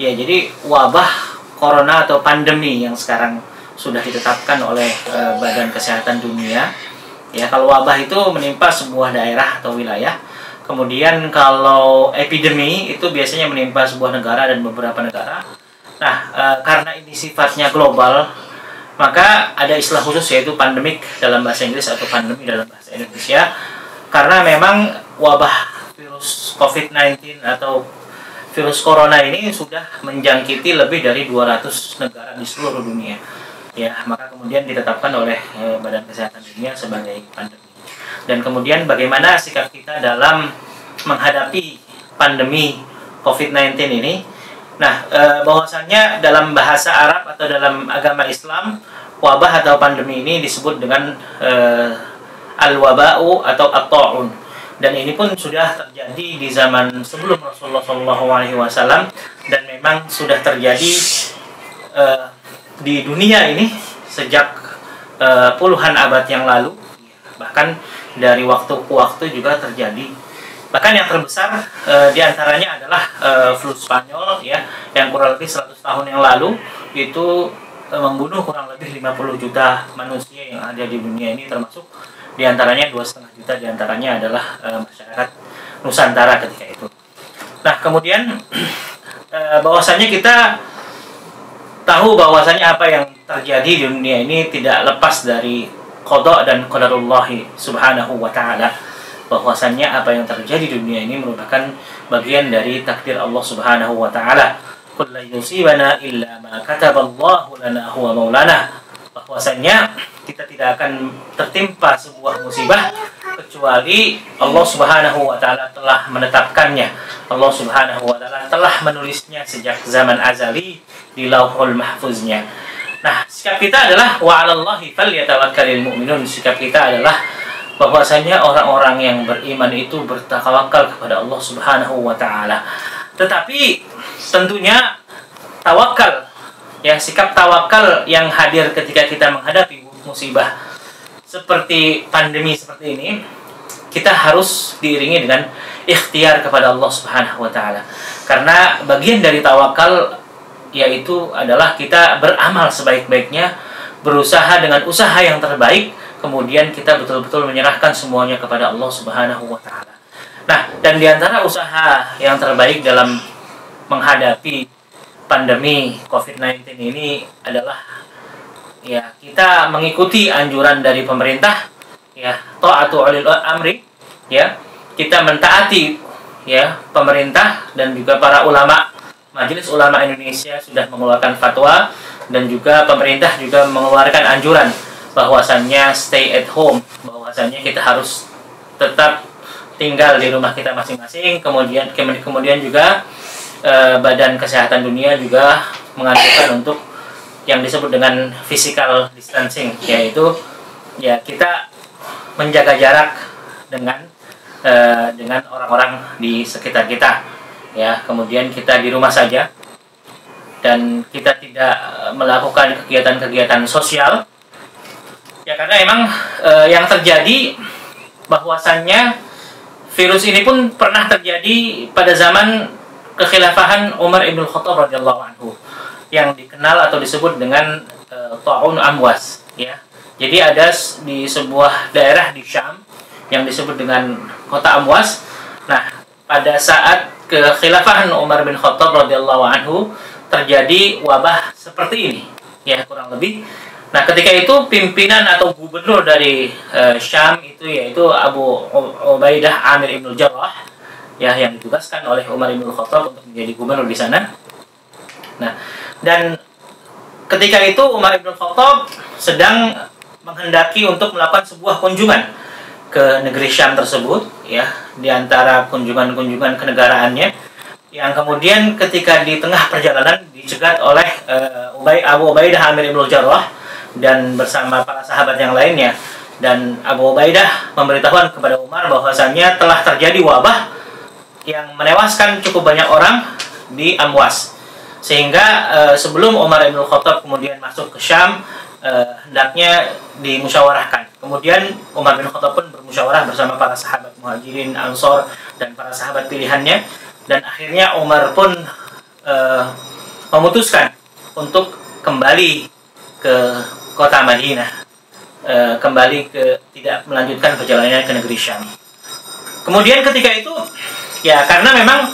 Ya, jadi wabah corona atau pandemi yang sekarang sudah ditetapkan oleh Badan Kesehatan Dunia. Ya, kalau wabah itu menimpa sebuah daerah atau wilayah. Kemudian kalau epidemi itu biasanya menimpa sebuah negara dan beberapa negara. Nah, karena ini sifatnya global, maka ada istilah khusus yaitu pandemik dalam bahasa Inggris atau pandemi dalam bahasa Indonesia. Karena memang wabah virus COVID-19 atau virus corona ini sudah menjangkiti lebih dari 200 negara di seluruh dunia. Ya, maka kemudian ditetapkan oleh Badan Kesehatan Dunia sebagai pandemi. Dan kemudian bagaimana sikap kita dalam menghadapi pandemi COVID-19 ini? Nah, bahwasannya dalam bahasa Arab atau dalam agama Islam, wabah atau pandemi ini disebut dengan al-waba'u atau at-ta'un. Dan ini pun sudah terjadi di zaman sebelum Rasulullah SAW, dan memang sudah terjadi di dunia ini sejak puluhan abad yang lalu. Bahkan dari waktu ke waktu juga terjadi. Bahkan yang terbesar diantaranya adalah flu Spanyol, ya, yang kurang lebih 100 tahun yang lalu itu membunuh kurang lebih 50 juta manusia yang ada di dunia ini, termasuk diantaranya 2,5 juta diantaranya adalah masyarakat Nusantara ketika itu. Nah, kemudian bahwasannya kita tahu bahwasannya apa yang terjadi di dunia ini tidak lepas dari qada dan qadarullah subhanahu wa ta'ala. Bahwasannya apa yang terjadi di dunia ini merupakan bagian dari takdir Allah subhanahu wa ta'ala. Qul la yusibana illa ma kataballahu lana huwa maulana. Bahwasannya kita tidak akan tertimpa sebuah musibah kecuali Allah subhanahu wa ta'ala telah menetapkannya. Allah subhanahu wa ta'ala telah menulisnya sejak zaman azali di lauhul mahfuznya. Nah, sikap kita adalah wa 'alallahi falyatawakkalul mu'minun. Sikap kita adalah bahwasanya orang-orang yang beriman itu bertawakal kepada Allah subhanahu wa ta'ala. Tetapi tentunya tawakal, ya, sikap tawakal yang hadir ketika kita menghadapi musibah seperti pandemi seperti ini, kita harus diiringi dengan ikhtiar kepada Allah subhanahu wa ta'ala. Karena bagian dari tawakal yaitu adalah kita beramal sebaik-baiknya, berusaha dengan usaha yang terbaik, kemudian kita betul-betul menyerahkan semuanya kepada Allah subhanahu wa ta'ala. Nah, dan diantara usaha yang terbaik dalam menghadapi pandemi COVID-19 ini adalah, ya, kita mengikuti anjuran dari pemerintah, ya, ta'atu ulil amri, ya, kita mentaati, ya, pemerintah dan juga para ulama. Majelis Ulama Indonesia sudah mengeluarkan fatwa dan juga pemerintah juga mengeluarkan anjuran bahwasannya stay at home, bahwasannya kita harus tetap tinggal di rumah kita masing-masing. Kemudian juga Badan Kesehatan Dunia juga menganjurkan untuk yang disebut dengan physical distancing, yaitu, ya, kita menjaga jarak dengan orang-orang di sekitar kita, ya. Kemudian kita di rumah saja dan kita tidak melakukan kegiatan-kegiatan sosial, ya, karena emang yang terjadi bahwasannya virus ini pun pernah terjadi pada zaman kekhilafahan Umar ibn Khattab radhiyallahu anhu, yang dikenal atau disebut dengan ta'un amwas, ya. Jadi ada di sebuah daerah di Syam yang disebut dengan kota Amwas. Nah, pada saat kekhilafahan Umar bin Khattab radhiyallahu anhu terjadi wabah seperti ini, ya, kurang lebih. Nah, ketika itu pimpinan atau gubernur dari Syam itu yaitu Abu Ubaidah Amir ibn Jarrah, ya, yang ditugaskan oleh Umar bin Khattab untuk menjadi gubernur di sana. Nah, dan ketika itu Umar bin Khattab sedang menghendaki untuk melakukan sebuah kunjungan ke negeri Syam tersebut, ya, di antara kunjungan-kunjungan kenegaraannya, yang kemudian ketika di tengah perjalanan dicegat oleh Abu Ubaidah Amir ibn Jarrah dan bersama para sahabat yang lainnya. Dan Abu Ubaidah memberitahukan kepada Umar bahwasannya telah terjadi wabah yang menewaskan cukup banyak orang di Amwas. Sehingga sebelum Umar bin Khattab kemudian masuk ke Syam, hendaknya dimusyawarahkan. Kemudian Umar bin Khattab pun bermusyawarah bersama para sahabat Muhajirin, Ansor, dan para sahabat pilihannya. Dan akhirnya Umar pun memutuskan untuk kembali ke kota Madinah, kembali ke tidak melanjutkan perjalanannya ke negeri Syam. Kemudian ketika itu ya karena memang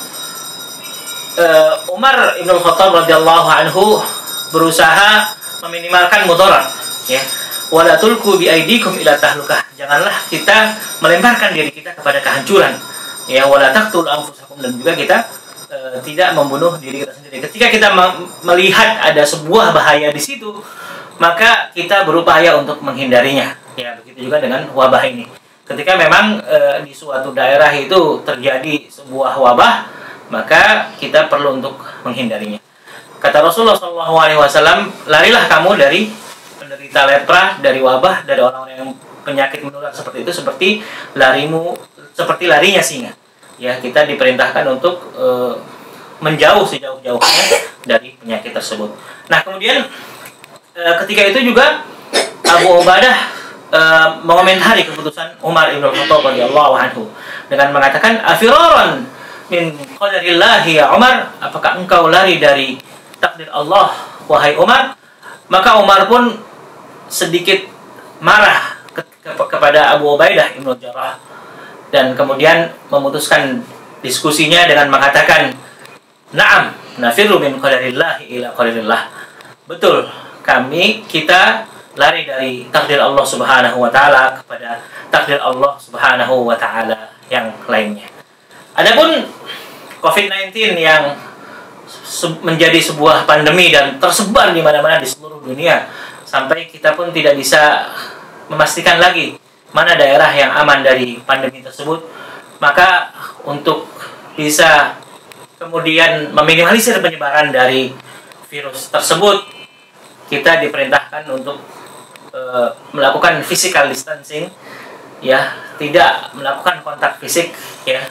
Umar Ibn Khattab radhiyallahu anhu berusaha meminimalkan mudarat, ya. Wala tulqu bi aidikum ila tahlukah. Janganlah kita melemparkan diri kita kepada kehancuran. Ya, wala taqtul anfusakum, dan juga kita tidak membunuh diri kita sendiri. Ketika kita melihat ada sebuah bahaya di situ, maka kita berupaya untuk menghindarinya. Ya, begitu juga dengan wabah ini. Ketika memang di suatu daerah itu terjadi sebuah wabah, maka kita perlu untuk menghindarinya. Kata Rasulullah SAW, larilah kamu dari penderita lepra, dari wabah, dari orang-orang yang penyakit menular seperti itu, seperti larinya singa. Ya, kita diperintahkan untuk menjauh sejauh-jauhnya dari penyakit tersebut. Nah, kemudian ketika itu juga Abu Ubadah mengomentari keputusan Umar Ibn Khattab radhiyallahu anhu dengan mengatakan, afiraran min qadarillahi ya Umar, apakah engkau lari dari takdir Allah wahai Umar? Maka Umar pun sedikit marah kepada Abu Ubaidah Ibn Jarrah, dan kemudian memutuskan diskusinya dengan mengatakan, na'am nafiru min qadarillahi ila qadarillah. Betul, kita lari dari takdir Allah Subhanahu wa taala kepada takdir Allah Subhanahu wa taala yang lainnya. Adapun COVID-19 yang menjadi sebuah pandemi dan tersebar di mana-mana di seluruh dunia, sampai kita pun tidak bisa memastikan lagi mana daerah yang aman dari pandemi tersebut. Maka untuk bisa kemudian meminimalisir penyebaran dari virus tersebut, kita diperintahkan untuk melakukan physical distancing, ya, tidak melakukan kontak fisik, ya,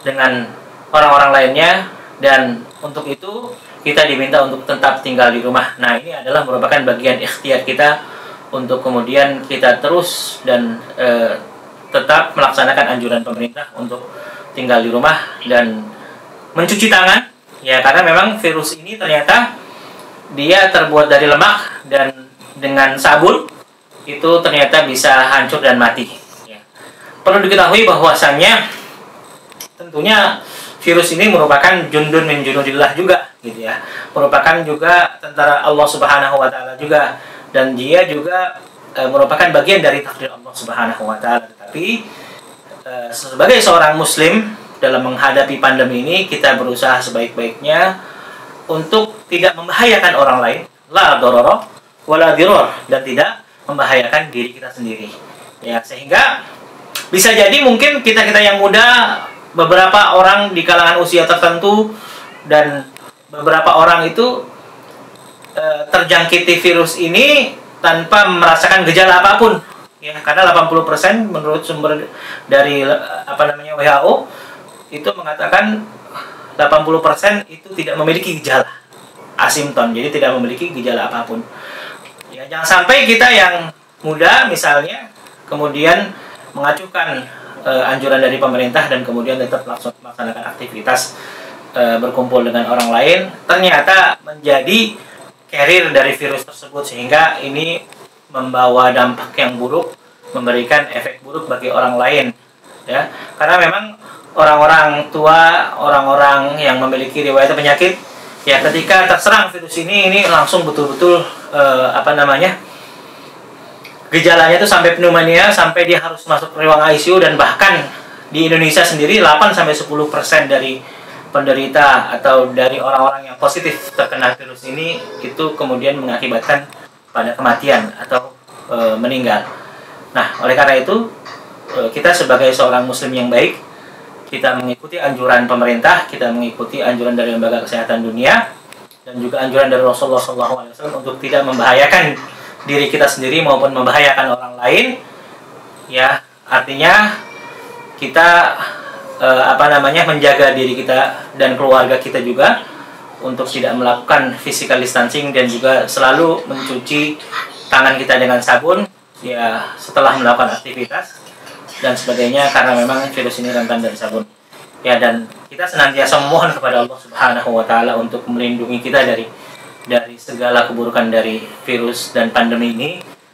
dengan orang-orang lainnya, dan untuk itu kita diminta untuk tetap tinggal di rumah. Nah, ini adalah merupakan bagian ikhtiar kita untuk kemudian kita terus dan tetap melaksanakan anjuran pemerintah untuk tinggal di rumah dan mencuci tangan, ya, karena memang virus ini ternyata dia terbuat dari lemak, dan dengan sabun itu ternyata bisa hancur dan mati, ya. Perlu diketahui bahwasannya tentunya virus ini merupakan jundun min junudillah juga, gitu ya. Merupakan juga tentara Allah Subhanahu wa taala juga, dan dia juga merupakan bagian dari takdir Allah Subhanahu wa taala. Tetapi sebagai seorang muslim dalam menghadapi pandemi ini, kita berusaha sebaik-baiknya untuk tidak membahayakan orang lain, la darara wala dirar, dan tidak membahayakan diri kita sendiri, ya. Sehingga bisa jadi mungkin kita-kita yang muda, beberapa orang di kalangan usia tertentu, dan beberapa orang itu terjangkiti virus ini tanpa merasakan gejala apapun, ya, karena 80% menurut sumber dari WHO itu mengatakan 80% itu tidak memiliki gejala, asimptom, jadi tidak memiliki gejala apapun. Ya, jangan sampai kita yang muda misalnya kemudian mengacuhkan anjuran dari pemerintah dan kemudian tetap melaksanakan aktivitas berkumpul dengan orang lain, ternyata menjadi carrier dari virus tersebut, sehingga ini membawa dampak yang buruk, memberikan efek buruk bagi orang lain, ya. Karena memang orang-orang tua, orang-orang yang memiliki riwayat penyakit, ya, ketika terserang virus ini langsung betul-betul gejalanya itu sampai pneumonia, sampai dia harus masuk ruang ICU, dan bahkan di Indonesia sendiri 8-10% dari penderita atau dari orang-orang yang positif terkena virus ini itu kemudian mengakibatkan pada kematian atau meninggal. Nah, oleh karena itu kita sebagai seorang muslim yang baik, kita mengikuti anjuran pemerintah, kita mengikuti anjuran dari Lembaga Kesehatan Dunia, dan juga anjuran dari Rasulullah SAW untuk tidak membahayakan diri kita sendiri maupun membahayakan orang lain, ya. Artinya kita menjaga diri kita dan keluarga kita juga untuk tidak melakukan physical distancing, dan juga selalu mencuci tangan kita dengan sabun, ya, setelah melakukan aktivitas dan sebagainya, karena memang virus ini rentan dari sabun, ya. Dan kita senantiasa memohon kepada Allah Subhanahu wa taala untuk melindungi kita dari dari segala keburukan dari virus dan pandemi ini,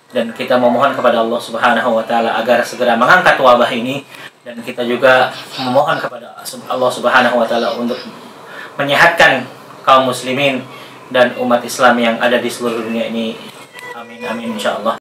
dan kita memohon kepada Allah Subhanahu wa taala agar segera mengangkat wabah ini, dan kita juga memohon kepada Allah Subhanahu wa taala untuk menyehatkan kaum muslimin dan umat Islam yang ada di seluruh dunia ini. Amin amin insyaallah.